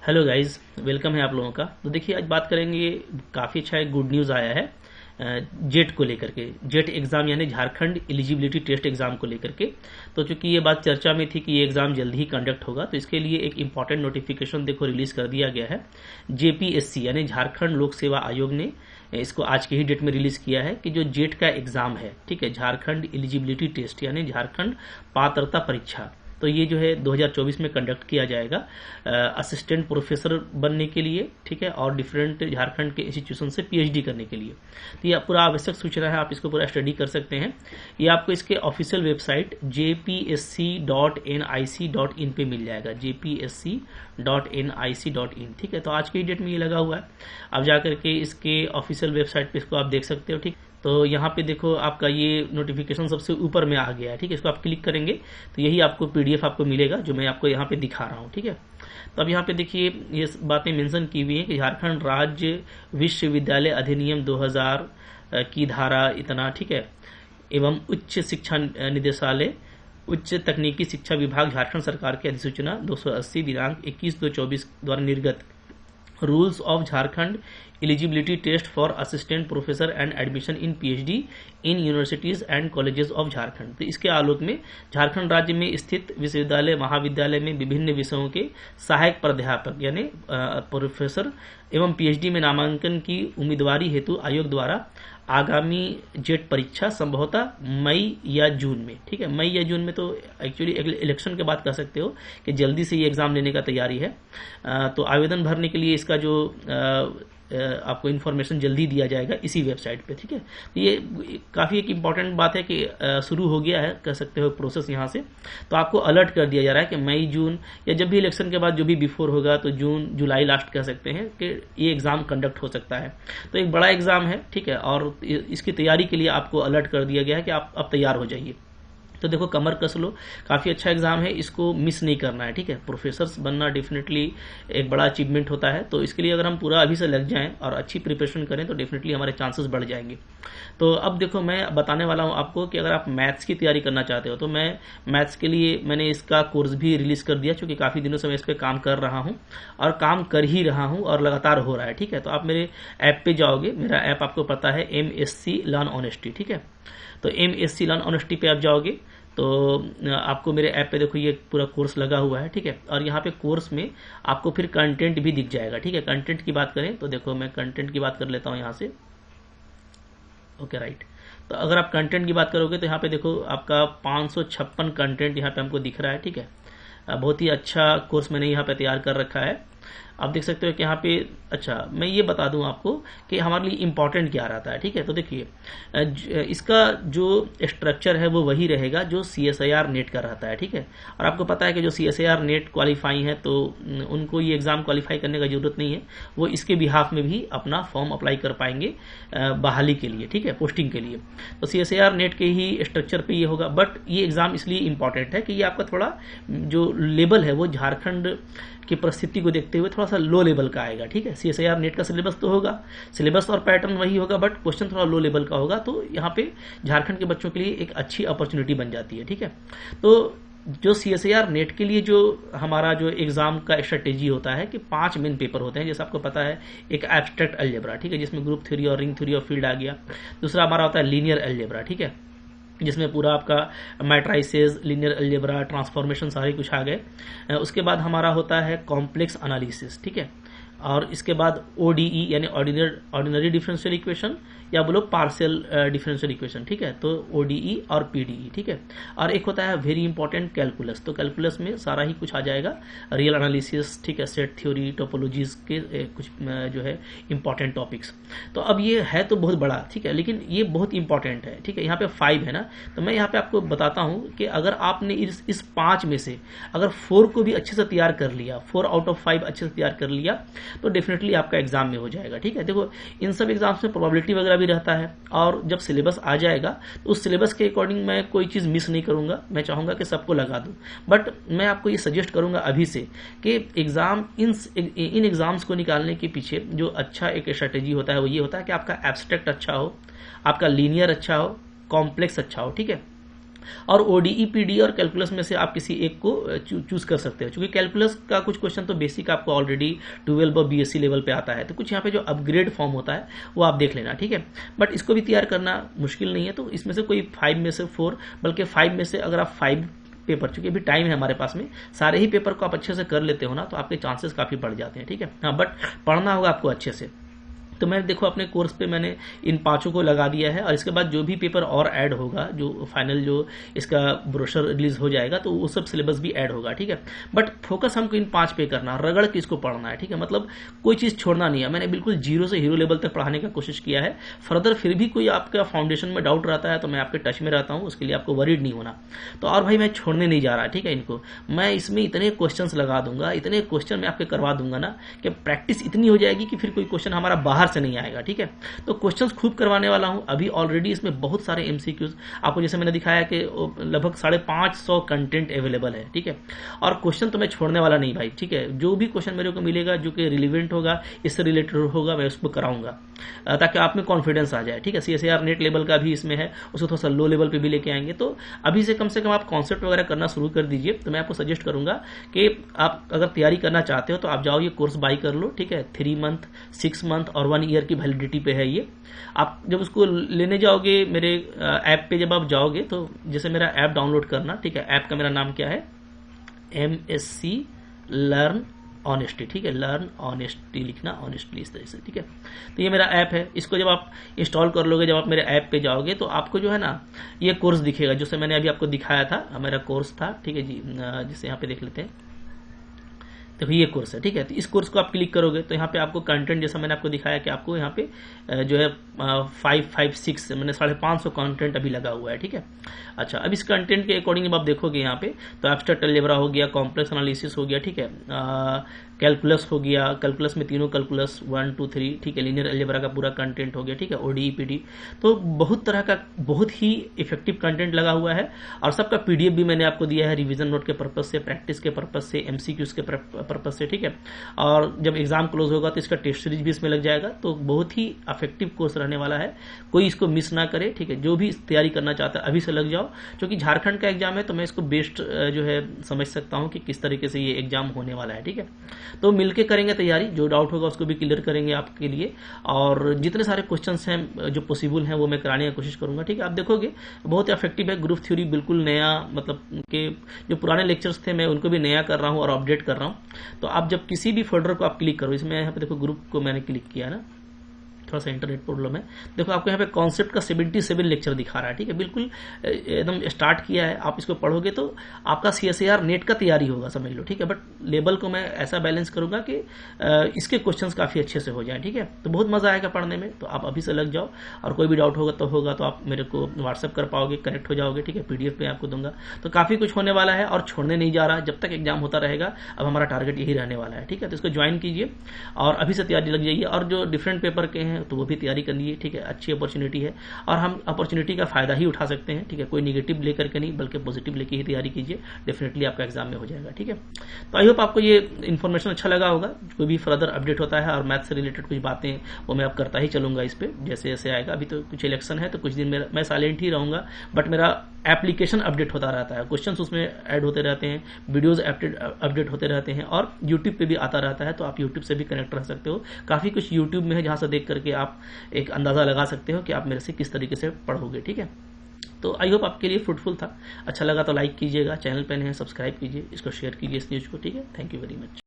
Hello guys, welcome है आप लोगों का। तो देखिए, आज बात करेंगे, काफ़ी अच्छा एक गुड न्यूज़ आया है जेट को लेकर के। जेट एग्ज़ाम यानी झारखंड एलिजिबिलिटी टेस्ट एग्ज़ाम को लेकर के। तो चूंकि ये बात चर्चा में थी कि ये एग्ज़ाम जल्दी ही कंडक्ट होगा, तो इसके लिए एक इम्पॉर्टेंट नोटिफिकेशन देखो रिलीज़ कर दिया गया है। जेपीएससी यानी झारखंड लोक सेवा आयोग ने इसको आज के ही डेट में रिलीज़ किया है कि जो जेट का एग्ज़ाम है, ठीक है, झारखंड एलिजिबिलिटी टेस्ट यानी झारखंड पात्रता परीक्षा, तो ये जो है 2024 में कंडक्ट किया जाएगा असिस्टेंट प्रोफेसर बनने के लिए, ठीक है, और डिफरेंट झारखंड के इंस्टीट्यूशन से पीएचडी करने के लिए। तो ये पूरा आवश्यक सूचना है, आप इसको पूरा स्टडी कर सकते हैं। ये आपको इसके ऑफिशियल वेबसाइट jpsc.nic.in पे मिल जाएगा, jpsc.nic.in, ठीक है। तो आज की डेट में ये लगा हुआ है, आप जाकर के इसके ऑफिशियल वेबसाइट पे इसको आप देख सकते हो, ठीक। तो यहाँ पे देखो, आपका ये नोटिफिकेशन सबसे ऊपर में आ गया है, ठीक है। इसको आप क्लिक करेंगे तो यही आपको पीडीएफ आपको मिलेगा, जो मैं आपको यहाँ पे दिखा रहा हूँ, ठीक है। तो अब यहाँ पे देखिए, ये बातें मेंशन की हुई हैं कि झारखंड राज्य विश्वविद्यालय अधिनियम 2000 की धारा इतना, ठीक है, एवं उच्च शिक्षा निदेशालय उच्च तकनीकी शिक्षा विभाग झारखंड सरकार की अधिसूचना 280 दिनांक 21/2/24 द्वारा निर्गत rules of Jharkhand eligibility test for assistant professor and admission in PhD in universities and colleges of Jharkhand. तो इसके आलोक में झारखंड राज्य में स्थित विश्वविद्यालय महाविद्यालय में विभिन्न विषयों के सहायक प्राध्यापक यानी प्रोफेसर एवं पीएचडी में नामांकन की उम्मीदवारी हेतु आयोग द्वारा आगामी जेट परीक्षा संभवतः मई या जून में, ठीक है, मई या जून में, तो एक्चुअली इलेक्शन के बाद कह सकते हो कि जल्दी से ये एग्जाम लेने का तैयारी है। तो आवेदन भरने के लिए इसका जो आपको इन्फॉर्मेशन जल्दी दिया जाएगा इसी वेबसाइट पे, ठीक है। तो ये काफ़ी एक इम्पॉर्टेंट बात है कि शुरू हो गया है, कह सकते हो, प्रोसेस यहाँ से। तो आपको अलर्ट कर दिया जा रहा है कि मई जून या जब भी इलेक्शन के बाद जो भी बिफोर होगा, तो जून जुलाई लास्ट कह सकते हैं कि ये एग्ज़ाम कंडक्ट हो सकता है। तो एक बड़ा एग्ज़ाम है, ठीक है, और इसकी तैयारी के लिए आपको अलर्ट कर दिया गया है कि आप अब तैयार हो जाइए। तो देखो, कमर कस लो, काफ़ी अच्छा एग्जाम है, इसको मिस नहीं करना है, ठीक है। प्रोफेसर्स बनना डेफिनेटली एक बड़ा अचीवमेंट होता है, तो इसके लिए अगर हम पूरा अभी से लग जाएं और अच्छी प्रिपरेशन करें तो डेफिनेटली हमारे चांसेस बढ़ जाएंगे। तो अब देखो, मैं बताने वाला हूं आपको कि अगर आप मैथ्स की तैयारी करना चाहते हो तो मैं मैथ्स के लिए मैंने इसका कोर्स भी रिलीज कर दिया, क्योंकि काफ़ी दिनों से मैं इस पर काम कर रहा हूँ और काम कर ही रहा हूँ और लगातार हो रहा है, ठीक है। तो आप मेरे ऐप पे जाओगे, मेरा ऐप आपको पता है MSc लर्न ऑनेस्टी, ठीक है। तो MSc लर्न ऑनेस्टी पे आप जाओगे तो आपको मेरे ऐप पे देखो ये पूरा कोर्स लगा हुआ है, ठीक है। और यहाँ पे कोर्स में आपको फिर कंटेंट भी दिख जाएगा, ठीक है। कंटेंट की बात करें तो देखो, मैं कंटेंट की बात कर लेता हूँ यहाँ से, ओके, राइट। तो अगर आप कंटेंट की बात करोगे तो यहाँ पे देखो, आपका 556 कंटेंट यहाँ पे हमको दिख रहा है, ठीक है। बहुत ही अच्छा कोर्स मैंने यहाँ पे तैयार कर रखा है। आप देख सकते हो कि यहाँ पे, अच्छा, मैं ये बता दूं आपको कि हमारे लिए इम्पोर्टेंट क्या रहता है, ठीक है। तो देखिए, इसका जो स्ट्रक्चर है वो वही रहेगा जो CSIR नेट का रहता है, ठीक है। और आपको पता है कि जो CSIR नेट क्वालिफाई है तो उनको ये एग्ज़ाम क्वालिफाई करने का जरूरत नहीं है, वो इसके बिहाफ में भी अपना फॉर्म अप्लाई कर पाएंगे बहाली के लिए, ठीक है, पोस्टिंग के लिए। तो CSIR नेट के ही स्ट्रक्चर पर ये होगा, बट ये एग्ज़ाम इसलिए इम्पॉर्टेंट है कि ये आपका थोड़ा जो लेवल है वो झारखंड की परिस्थिति को देखते हुए थोड़ा सा लो लेवल का आएगा, ठीक है। CSIR नेट का सिलेबस तो होगा, सिलेबस और पैटर्न वही होगा, बट क्वेश्चन थोड़ा लो लेवल का होगा। तो यहाँ पे झारखंड के बच्चों के लिए एक अच्छी अपॉर्चुनिटी बन जाती है, ठीक है। तो जो CSIR नेट के लिए जो हमारा जो एग्जाम का स्ट्रेटेजी होता है कि 5 मेन पेपर होते हैं, जैसे आपको पता है, एक एब्स्ट्रैक्ट अलजेब्रा, ठीक है, जिसमें ग्रुप थ्योरी और रिंग थ्योरी ऑफ फील्ड आ गया। दूसरा हमारा होता है लीनियर अलजेब्रा, ठीक है, जिसमें पूरा आपका मैट्राइसेस, लीनियर अलजेब्रा, ट्रांसफॉर्मेशन सारे कुछ आ गए। उसके बाद हमारा होता है कॉम्प्लेक्स एनालिसिस, ठीक है। और इसके बाद ODE यानी ऑर्डिनरी डिफरेंशियल इक्वेशन, या बोलो पार्शियल डिफरेंशियल इक्वेशन, ठीक है। तो ODE और PDE, ठीक है। और एक होता है वेरी इंपॉर्टेंट कैलकुलस। तो कैलकुलस में सारा ही कुछ आ जाएगा, रियल एनालिसिस, ठीक है, सेट थ्योरी, टोपोलॉजीज के कुछ जो है इंपॉर्टेंट टॉपिक्स। तो अब ये है तो बहुत बड़ा, ठीक है, लेकिन ये बहुत इंपॉर्टेंट है, ठीक है। यहाँ पे 5 है ना, तो मैं यहाँ पे आपको बताता हूँ कि अगर आपने इस 5 में से अगर 4 को भी अच्छे से तैयार कर लिया, 4 आउट ऑफ 5 अच्छे से तैयार कर लिया, तो डेफिनेटली आपका एग्जाम में हो जाएगा, ठीक है। देखो, इन सब एग्जाम्स में प्रोबेबिलिटी वगैरह भी रहता है, और जब सिलेबस आ जाएगा तो उस सिलेबस के अकॉर्डिंग मैं कोई चीज़ मिस नहीं करूंगा, मैं चाहूंगा कि सबको लगा दूं। बट मैं आपको ये सजेस्ट करूंगा अभी से कि एग्जाम इन एग्जाम्स को निकालने के पीछे जो अच्छा एक स्ट्रेटेजी होता है वो ये होता है कि आपका एब्स्ट्रैक्ट अच्छा हो, आपका लीनियर अच्छा हो, कॉम्प्लेक्स अच्छा हो, ठीक है। और ओडीई, पीडी और कैलकुलस में से आप किसी एक को चूज कर सकते हो। क्योंकि कैलकुलस का कुछ क्वेश्चन तो बेसिक आपको ऑलरेडी 12 और बीएससी लेवल पे आता है, तो कुछ यहाँ पे जो अपग्रेड फॉर्म होता है वो आप देख लेना, ठीक है। बट इसको भी तैयार करना मुश्किल नहीं है, तो इसमें से कोई 5 में से 4, बल्कि 5 में से अगर आप 5 पेपर, चूंकि अभी टाइम है हमारे पास में, सारे ही पेपर को आप अच्छे से कर लेते हो ना, तो आपके चांसेस काफी बढ़ जाते हैं, ठीक है। हाँ, बट पढ़ना होगा आपको अच्छे से। तो मैं देखो अपने कोर्स पे मैंने इन 5 को लगा दिया है, और इसके बाद जो भी पेपर और ऐड होगा, जो फाइनल जो इसका ब्रोशर रिलीज हो जाएगा, तो वो सब सिलेबस भी ऐड होगा, ठीक है। बट फोकस हमको इन 5 पे करना, रगड़ के इसको पढ़ना है, ठीक है। मतलब कोई चीज छोड़ना नहीं है। मैंने बिल्कुल 0 से हीरो लेवल तक पढ़ाने का कोशिश किया है। फर्दर फिर भी कोई आपका फाउंडेशन में डाउट रहता है तो मैं आपके टच में रहता हूँ, उसके लिए आपको वरीड नहीं होना। तो और भाई मैं छोड़ने नहीं जा रहा, ठीक है। इनको मैं इसमें इतने क्वेश्चन लगा दूंगा, इतने क्वेश्चन मैं आपके करवा दूंगा ना, कि प्रैक्टिस इतनी हो जाएगी कि फिर कोई क्वेश्चन हमारा बाहर से नहीं आएगा, ठीक है। तो क्वेश्चंस खूब करवाने वाला हूं। अभी ऑलरेडी इसमें बहुत सारे एमसीक्यूज आपको, जैसे मैंने दिखाया कि लगभग 550 कंटेंट अवेलेबल है, ठीक है। और क्वेश्चन तो मैं छोड़ने वाला नहीं भाई, ठीक है। जो भी क्वेश्चन मेरे को मिलेगा जो कि रिलेवेंट होगा, इससे रिलेटेड होगा, मैं उसको कराऊंगा, ताकि आप में कॉन्फिडेंस आ जाए, ठीक है। सीएसईआर नेट लेवल का भी इसमें है, उसको थोड़ा सा लो लेवल पे भी लेके आएंगे। तो अभी से कम आप कॉन्सेप्ट वगैरह करना शुरू कर दीजिए। तो मैं आपको सजेस्ट करूंगा कि आप अगर तैयारी करना चाहते हो तो आप जाओ, ये कोर्स बाई कर लो, ठीक है। 3 मंथ, 6 मंथ और 1 ईयर की वैलिडिटी पे है ये। आप जब उसको लेने जाओगे मेरे ऐप पे, जब आप जाओगे तो जैसे मेरा ऐप डाउनलोड करना, ठीक है। ऐप का मेरा नाम क्या है, MSc लर्न ऑनेस्टी, ठीक है। लर्न ऑनेस्टी लिखना, ऑनेस्टली इस तरह से, ठीक है। तो ये मेरा ऐप है। इसको जब आप इंस्टॉल कर लोगे, जब आप मेरे ऐप पे जाओगे तो आपको जो है ना ये कोर्स दिखेगा, जैसे मैंने अभी आपको दिखाया था, मेरा कोर्स था, ठीक है जी। जिसे यहाँ पे देख लेते हैं, देखो ये कोर्स है, ठीक है। तो इस कोर्स को आप क्लिक करोगे तो यहाँ पे आपको कंटेंट, जैसा मैंने आपको दिखाया कि आपको यहाँ पे जो है 556 मैंने 550 कंटेंट अभी लगा हुआ है, ठीक है। अच्छा, अब इस कंटेंट के अकॉर्डिंग जब आप देखोगे यहाँ पे, तो एब्स्ट्रैक्ट अलजेब्रा हो गया, कॉम्प्लेक्स एनालिसिस हो गया, ठीक है, कैलकुलस हो गया, कैलकुलस में तीनों कैलकुलस 1 2 3, ठीक है, लीनियर अलजेब्रा का पूरा कंटेंट हो गया, ठीक है, ओडीई पीडी। तो बहुत तरह का बहुत ही इफेक्टिव कंटेंट लगा हुआ है, और सबका पीडीएफ भी मैंने आपको दिया है रिवीजन नोट के पर्पज से, प्रैक्टिस के पर्पज से, एमसीक्यूज के पर्पज से, ठीक है। और जब एग्जाम क्लोज होगा तो इसका टेस्ट सीरीज भी इसमें लग जाएगा। तो बहुत ही इफेक्टिव कोर्स रहने वाला है, कोई इसको मिस ना करे, ठीक है। जो भी तैयारी करना चाहता है अभी से लग जाओ, क्योंकि झारखंड का एग्जाम है, तो मैं इसको बेस्ट जो है समझ सकता हूं कि किस तरीके से ये एग्जाम होने वाला है, ठीक है। तो मिलके करेंगे तैयारी, जो डाउट होगा उसको भी क्लियर करेंगे आपके लिए, और जितने सारे क्वेश्चंस हैं जो पॉसिबल हैं वो मैं कराने की कोशिश करूंगा, ठीक है। आप देखोगे बहुत इफेक्टिव है। ग्रुप थ्योरी बिल्कुल नया, मतलब कि जो पुराने लेक्चर्स थे मैं उनको भी नया कर रहा हूं और अपडेट कर रहा हूं। तो आप जब किसी भी फोल्डर को आप क्लिक करो, इसमें यहाँ पे देखो ग्रुप को मैंने क्लिक किया ना, थोड़ा सा इंटरनेट प्रॉब्लम है। देखो आपको यहाँ पे कॉन्सेप्ट का 77 लेक्चर दिखा रहा है, ठीक है। बिल्कुल एकदम स्टार्ट किया है। आप इसको पढ़ोगे तो आपका सीएसईआर नेट का तैयारी होगा, समझ लो, ठीक है। बट लेवल को मैं ऐसा बैलेंस करूंगा कि इसके क्वेश्चंस काफी अच्छे से हो जाए, ठीक है। तो बहुत मजा आएगा पढ़ने में। तो आप अभी से लग जाओ, और कोई भी डाउट होगा तो आप मेरे को व्हाट्सएप कर पाओगे, कनेक्ट हो जाओगे, ठीक है। पीडीएफ पे आपको दूंगा। तो काफी कुछ होने वाला है, और छोड़ने नहीं जा रहा जब तक एग्जाम होता रहेगा। अब हमारा टारगेट यही रहने वाला है, ठीक है। तो इसको ज्वाइन कीजिए और अभी से तैयारी लग जाइए। और जो डिफरेंट पेपर के हैं तो वो भी तैयारी करनी है, ठीक है। अच्छी अपॉर्चुनिटी है, और हम अपॉर्चुनिटी का फायदा ही उठा सकते हैं, ठीक है। कोई निगेटिव लेकर के नहीं, बल्कि पॉजिटिव लेके ही तैयारी कीजिए, डेफिनेटली आपका एग्जाम में हो जाएगा, ठीक है। तो आई होप आपको ये इन्फॉर्मेशन अच्छा लगा होगा। कोई भी फर्दर अपडेट होता है और मैथ से रिलेटेड कुछ बातें वो मैं अब करता ही चलूंगा इस पे, जैसे जैसे आएगा। अभी तो कुछ इलेक्शन है तो कुछ दिन मैं साइलेंट ही रहूंगा, बट मेरा एप्लीकेशन अपडेट होता रहता है, क्वेश्चंस उसमें ऐड होते रहते हैं, वीडियोस अपडेट होते रहते हैं, और यूट्यूब पे भी आता रहता है। तो आप यूट्यूब से भी कनेक्ट रह सकते हो। काफी कुछ यूट्यूब में है जहां से देख करके आप एक अंदाजा लगा सकते हो कि आप मेरे से किस तरीके से पढ़ोगे, ठीक है। तो आई होप आपके लिए फ्रूटफुल था। अच्छा लगा तो लाइक कीजिएगा, चैनल पे नए हैं सब्सक्राइब कीजिए, इसको शेयर कीजिए इस न्यूज को, ठीक है। Thank you very much.